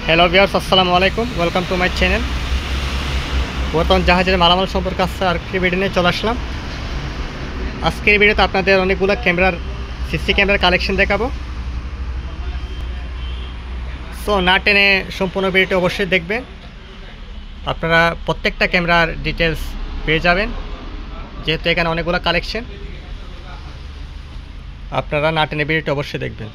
Hello viewers, আসসালামু আলাইকুম। Welcome to my channel. বর্তমান জাহাজের মালামাল সম্পর্কে আসছে আর কি ভিডিও নিয়ে চলে আসলাম। আজকের ভিডিওতে আপনাদের অনেকগুলো সিসি ক্যামেরার কালেকশন দেখাবো। সো না টেনে সম্পূর্ণ ভিডিওটি অবশ্যই দেখবেন, আপনারা প্রত্যেকটা ক্যামেরার ডিটেলস পেয়ে যাবেন। যেহেতু এখানে অনেকগুলো কালেকশন, আপনারা না টেনে ভিডিওটি অবশ্যই দেখবেন।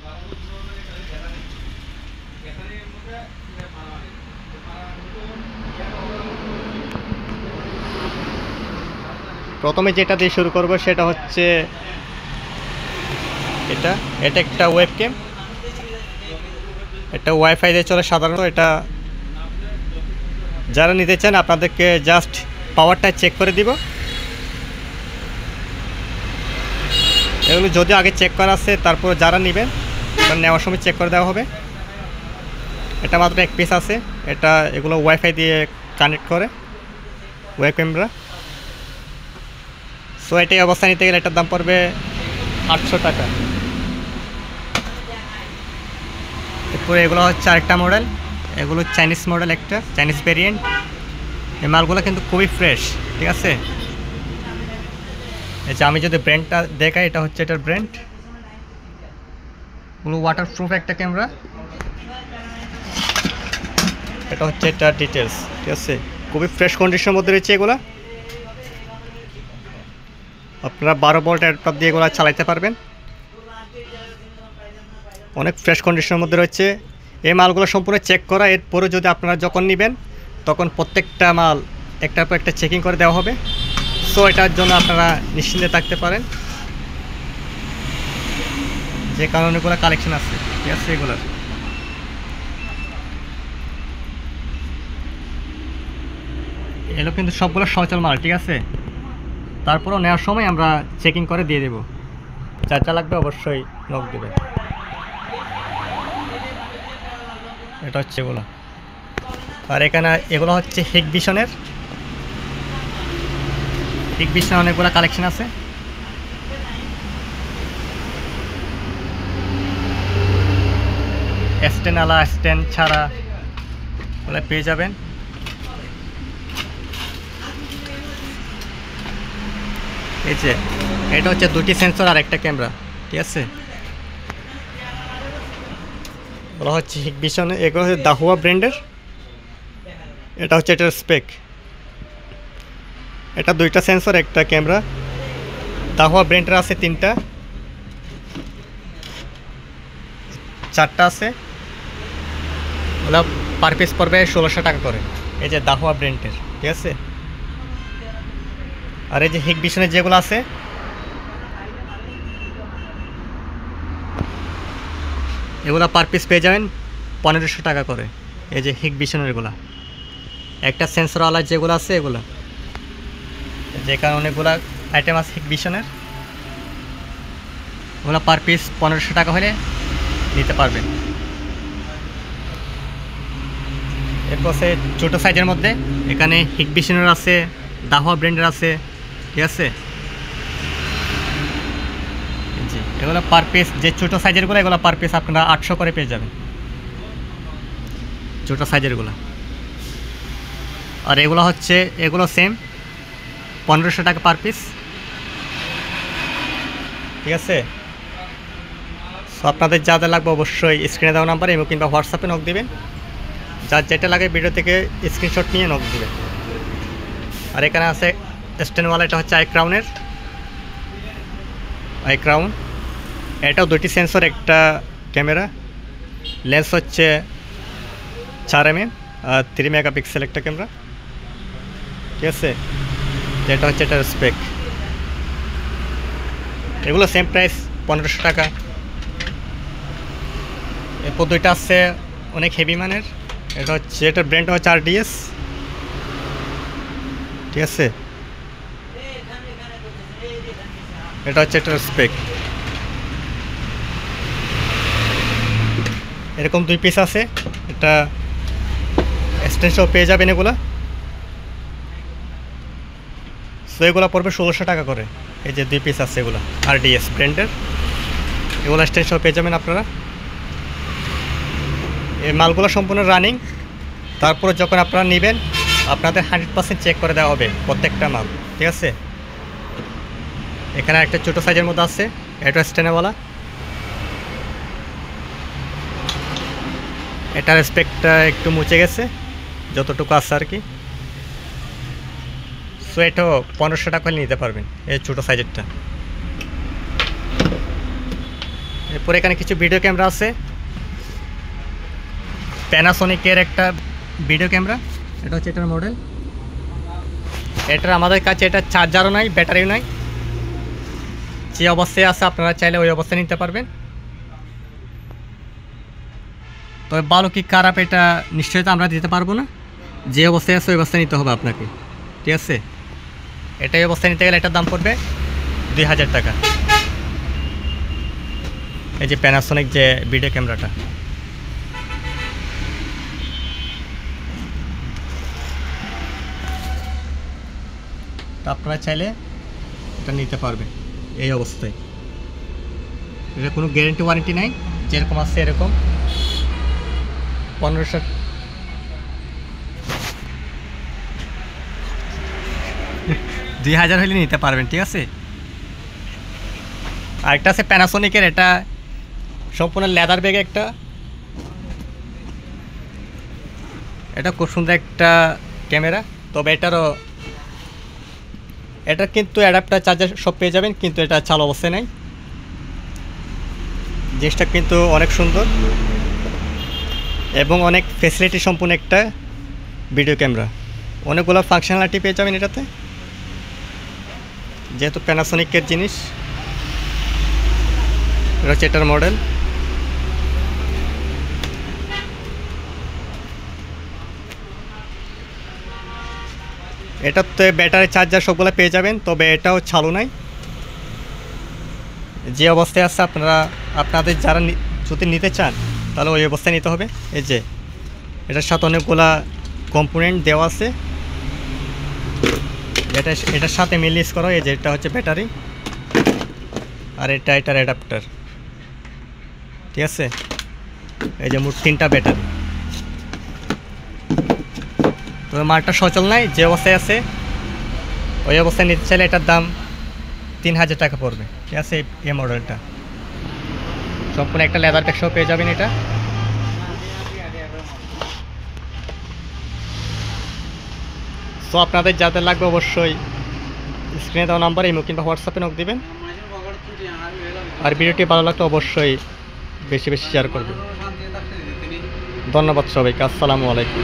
প্রথমে যেটা দিয়ে শুরু করব সেটা হচ্ছে এটা একটা ওয়েব ক্যাম। এটা ওয়াইফাই দিয়ে চলে সাধারণত। এটা যারা নিতে চান আপনাদেরকে জাস্ট পাওয়ারটা চেক করে দিব। এগুলো যদি আগে চেক করা আছে, তারপর যারা নেবেন নেওয়ার সময় চেক করে দেওয়া হবে। এটা মাত্র এক পিস আছে। এগুলো ওয়াইফাই দিয়ে কানেক্ট করে ওয়েব ক্যামেরা। সো এটাই অবস্থা নিতে গেলে এটার দাম পড়বে 800 টাকা। এরপরে এগুলো হচ্ছে আরেকটা মডেল। এগুলো চাইনিজ মডেল, একটা চাইনিজ ভেরিয়েন্ট। এই মালগুলো কিন্তু খুবই ফ্রেশ, ঠিক আছে। এই যে আমি যদি ব্র্যান্ডটা দেখাই, এটা হচ্ছে এটার ব্র্যান্ড। এগুলো ওয়াটারপ্রুফ একটা ক্যামেরা। এটা হচ্ছে এটার ডিটেলস, ঠিক আছে। খুবই ফ্রেশ কন্ডিশনের মধ্যে রয়েছে এগুলো। আপনারা 12 ভোল্ট অ্যাডাপ্টার দিয়ে এগুলো চালাতে পারবেন। অনেক ফ্রেশ কন্ডিশনের মধ্যে রয়েছে। এই মালগুলো সম্পূর্ণ চেক করা। এরপরে যদি আপনারা যখন নেবেন তখন প্রত্যেকটা মাল একটার পর একটা চেকিং করে দেওয়া হবে। সো এটার জন্য আপনারা নিশ্চিন্তে থাকতে পারেন, যে কারণে এগুলো কালেকশন আছে, ঠিক আছে। এগুলোর এগুলো কিন্তু সবগুলো সচল মাল, ঠিক আছে। তারপরও নেওয়ার সময় আমরা চেকিং করে দিয়ে দেবো। যার যা লাগবে অবশ্যই নক দেবে। এটা হচ্ছে এগুলো। আর এখানে এগুলো হচ্ছে হিগভিশনের অনেকগুলো কালেকশন আছে। স্ট্যান্ড আলা, স্ট্যান্ড ছাড়া ওগুলো পেয়ে যাবেন। এই যে এটা হচ্ছে 2টি সেন্সর আর একটা ক্যামেরা, ঠিক আছে। এগুলো হচ্ছে হিগভিশনের। এগুলো হচ্ছে দাহুয়া ব্র্যান্ডের। এটা হচ্ছে এটার স্পেক। এটা 2টা সেন্সর, একটা ক্যামেরা। দাহুয়া ব্র্যান্ডের আছে 3টা, 4টা আছে। ওগুলো পার পিস পড়বে 1600 টাকা করে। এই যে দাহুয়া ব্র্যান্ডের, ঠিক আছে। আর এই যে হিগভিশনের যেগুলো আছে, এগুলো পার পিস পেয়ে যাবেন 1500 টাকা করে। এই যে হিগভিশনের এগুলো একটা সেন্সরওয়ালা যেগুলো আছে, এগুলো যে কারণে অনেকগুলো আইটেম আছে হিগভিশনের। ওগুলো পার পিস 1500 টাকা হলে নিতে পারবেন। এরপর সে ছোটো সাইজের মধ্যে এখানে হিগভিশনের আছে, দাহুয়া ব্র্যান্ডের আছে, ঠিক আছে। জি, এগুলো পার পিস যে ছোটো সাইজেরগুলো, এগুলো পার পিস আপনারা 800 করে পেয়ে যাবেন, ছোটো সাইজেরগুলো। আর এগুলো হচ্ছে এগুলো সেম 1500 টাকা পার পিস, ঠিক আছে। সো আপনাদের যা যা লাগবে অবশ্যই স্ক্রিনে দেওয়া নাম্বার এবং কিংবা হোয়াটসঅ্যাপে নক দিবেন। যার যেটা লাগে ভিডিও থেকে স্ক্রিনশট নিয়ে নক দিবেন। আর এখানে আছে স্ট্যান্ডওয়ালা। এটা হচ্ছে আই ক্রাউন। এটাও 2টি সেন্সর, একটা ক্যামেরা। লেন্স হচ্ছে 4 mm আর 3 মেগাপিক্সেল একটা ক্যামেরা, ঠিক আছে। যেটা হচ্ছে এটার স্পেক। এগুলো সেম প্রাইস 1500 টাকা। এরপর 2টা আছে অনেক হেভি মানের। এটার ব্র্যান্ড হচ্ছে RDS, ঠিক আছে। এটা হচ্ছে এটার স্পেক। এরকম 2 পিস আছে। এটা স্ট্যান্ড সহ পেয়ে যাবেন এগুলো। সো এগুলো পড়বে 1600 টাকা করে। এই যে 2 পিস আছে এগুলো RDS ব্র্যান্ডের। এগুলো স্ট্যান্ড সহ পেয়ে যাবেন আপনারা। এই মালগুলো সম্পূর্ণ রানিং। তারপর যখন আপনারা নেবেন আপনাদের 100% চেক করে দেওয়া হবে প্রত্যেকটা মাল, ঠিক আছে। এখানে একটা ছোটো সাইজের মধ্যে আছে, এটা স্ট্যান্ডওয়ালা। এটার স্পেকটা একটু মুছে গেছে যতটুকু আছে আর কি। সো এটাও 1500 টাকা নিতে পারবেন এই ছোটো সাইজেরটা। এরপর এখানে কিছু ভিডিও ক্যামেরা আছে, প্যানাসোনিকের একটা ভিডিও ক্যামেরা, এটা হচ্ছে এটার মডেল। এটার আমাদের কাছে এটা চার্জারও নাই, ব্যাটারিও নাই, যে অবস্থায় আছে আপনারা চাইলে ওই অবস্থায় নিতে পারবেন। তবে ভালো কি খারাপ এটা নিশ্চয়ই তো আমরা দিতে পারবো না, যে অবস্থায় আছে ওই অবস্থায় নিতে হবে আপনাকে, ঠিক আছে। এটাই অবস্থায় নিতে গেলে এটার দাম পড়বে 2000 টাকা। এই যে প্যানাসোনিক যে ভিডিও ক্যামেরাটা, তা আপনারা চাইলে এটা নিতে পারবেন এই অবস্থায়। এটা কোনো গ্যারেন্টি ওয়ারেন্টি নাই, যেরকম আছে এরকম। 1500 2000 হলে নিতে পারবেন, ঠিক আছে। আরেকটা আছে প্যানাসোনিকের, এটা সম্পূর্ণ লেদার ব্যাগ একটা, এটা খুব সুন্দর একটা ক্যামেরা। তবে এটার কিন্তু অ্যাডাপ্টার চার্জার সব পেয়ে যাবেন, কিন্তু এটা চালু অবস্থায় নাই। জিনিসটা কিন্তু অনেক সুন্দর এবং অনেক ফেসিলিটি সম্পূর্ণ একটা ভিডিও ক্যামেরা। অনেকগুলো ফাংশনালিটি পেয়ে যাবেন এটাতে, যেহেতু প্যানাসোনিকের জিনিস। এটা হচ্ছে এটার মডেল। এটাতে ব্যাটারি চার্জার সবগুলো পেয়ে যাবেন, তবে এটাও চালু নাই, যে অবস্থায় আছে। আপনাদের যারা যদি নিতে চান তাহলে ওই অবস্থায় নিতে হবে। এই যে এটার সাথে অনেকগুলা কম্পোনেন্ট দেওয়া আছে, এটার সাথে মিলিয়ে করো। এই যে এটা হচ্ছে ব্যাটারি, আর এটার অ্যাডাপ্টার, ঠিক আছে। এই যে মোট 3টা ব্যাটারি। তবে মালটা সচল নাই, যে অবস্থায় আছে ওই অবস্থায় নিতে চাইলে এটার দাম 3000 টাকা পড়বে, ঠিক আছে। এই মডেলটা সম্পূর্ণ একটা লেদার প্যাক সহ পেয়ে যাবেন এটা। সো আপনাদের যাদের লাগবে অবশ্যই স্ক্রিনে দেওয়া নাম্বার ইমো কিংবা হোয়াটসঅ্যাপে নক দিবেন। আর ভিডিওটি ভালো লাগলে অবশ্যই বেশি বেশি শেয়ার করবেন। ধন্যবাদ সবাইকে, আসসালামু আলাইকুম।